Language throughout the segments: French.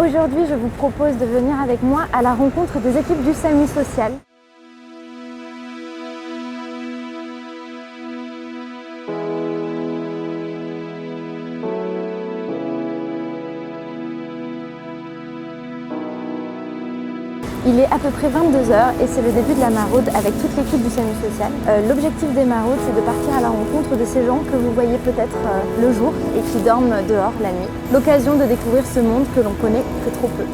Aujourd'hui, je vous propose de venir avec moi à la rencontre des équipes du SAMU social. Il est à peu près 22h et c'est le début de la maraude avec toute l'équipe du SAMU social. L'objectif des maraudes, c'est de partir à la rencontre de ces gens que vous voyez peut-être le jour et qui dorment dehors la nuit. L'occasion de découvrir ce monde que l'on connaît que trop peu.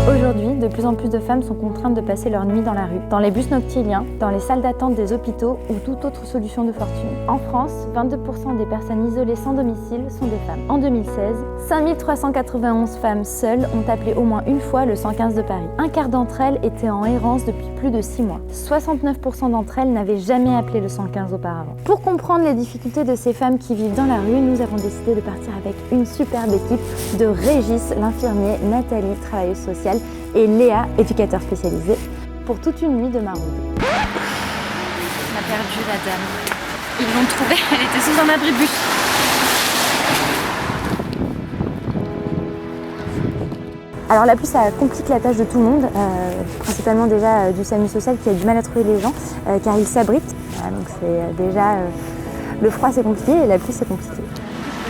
Aujourd'hui, de plus en plus de femmes sont contraintes de passer leur nuit dans la rue, dans les bus noctiliens, dans les salles d'attente des hôpitaux ou toute autre solution de fortune. En France, 22% des personnes isolées sans domicile sont des femmes. En 2016, 5391 femmes seules ont appelé au moins une fois le 115 de Paris. Un quart d'entre elles étaient en errance depuis plus de 6 mois. 69% d'entre elles n'avaient jamais appelé le 115 auparavant. Pour comprendre les difficultés de ces femmes qui vivent dans la rue, nous avons décidé de partir avec une superbe équipe de Régis, l'infirmier, Nathalie, travailleuse sociale, et Léa, éducateur spécialisé, pour toute une nuit de maraude. On a perdu la dame. Ils l'ont trouvée, elle était sous un abri de bus. Alors la pluie, ça complique la tâche de tout le monde, principalement déjà du SAMU social qui a du mal à trouver les gens, car ils s'abritent. Donc c'est déjà le froid c'est compliqué et la pluie c'est compliqué.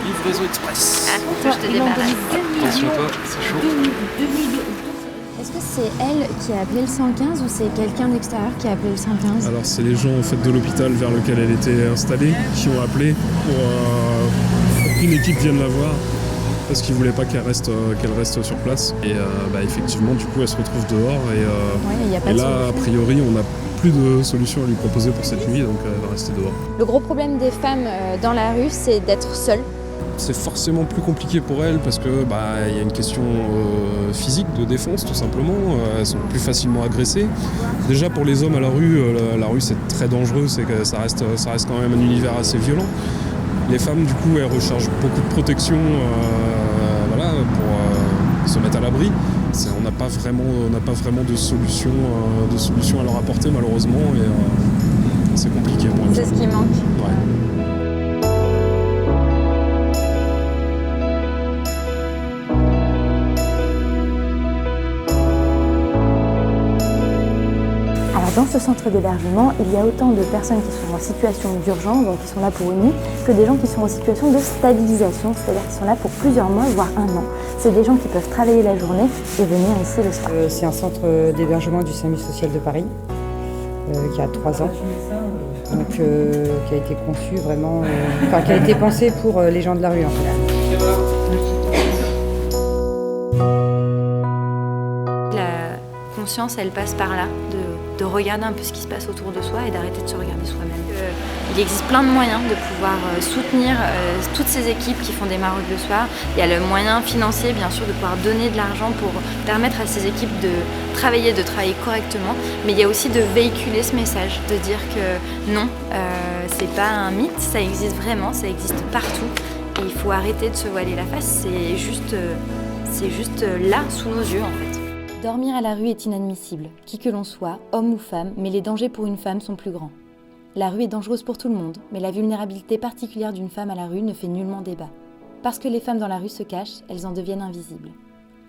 Livraison express. Je te débarrasse. Attention toi, c'est chaud. Est-ce que c'est elle qui a appelé le 115 ou c'est quelqu'un d'extérieur qui a appelé le 115? Alors c'est les gens en fait de l'hôpital vers lequel elle était installée qui ont appelé pour qu'une équipe vienne la voir parce qu'ils voulaient pas qu'elle reste sur place. Et effectivement du coup elle se retrouve dehors et là a priori on n'a plus de solution à lui proposer pour cette nuit, donc elle va rester dehors. Le gros problème des femmes dans la rue, c'est d'être seules. C'est forcément plus compliqué pour elles parce que y a une question physique de défense tout simplement. Elles sont plus facilement agressées. Déjà pour les hommes à la rue c'est très dangereux, c'est que ça reste quand même un univers assez violent. Les femmes du coup elles recherchent beaucoup de protection pour se mettre à l'abri. On n'a pas vraiment de solution à leur apporter malheureusement et c'est compliqué pour elles. C'est ce qui manque. Ouais. Dans ce centre d'hébergement, il y a autant de personnes qui sont en situation d'urgence, donc qui sont là pour une nuit, que des gens qui sont en situation de stabilisation, c'est-à-dire qui sont là pour plusieurs mois, voire un an. C'est des gens qui peuvent travailler la journée et venir ici le soir. C'est un centre d'hébergement du SAMU social de Paris, qui a 3 ans, donc qui a été conçu vraiment, qui a été pensé pour les gens de la rue en fait. La conscience, elle passe par là, de regarder un peu ce qui se passe autour de soi et d'arrêter de se regarder soi-même. Il existe plein de moyens de pouvoir soutenir toutes ces équipes qui font des maraudes le soir. Il y a le moyen financier, bien sûr, de pouvoir donner de l'argent pour permettre à ces équipes de travailler correctement. Mais il y a aussi de véhiculer ce message, de dire que non, c'est pas un mythe, ça existe vraiment, ça existe partout. Et il faut arrêter de se voiler la face, c'est juste là, sous nos yeux en fait. Dormir à la rue est inadmissible, qui que l'on soit, homme ou femme, mais les dangers pour une femme sont plus grands. La rue est dangereuse pour tout le monde, mais la vulnérabilité particulière d'une femme à la rue ne fait nullement débat. Parce que les femmes dans la rue se cachent, elles en deviennent invisibles.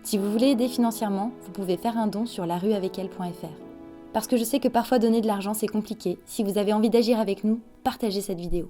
Si vous voulez aider financièrement, vous pouvez faire un don sur larueavecelle.fr. Parce que je sais que parfois donner de l'argent c'est compliqué, si vous avez envie d'agir avec nous, partagez cette vidéo.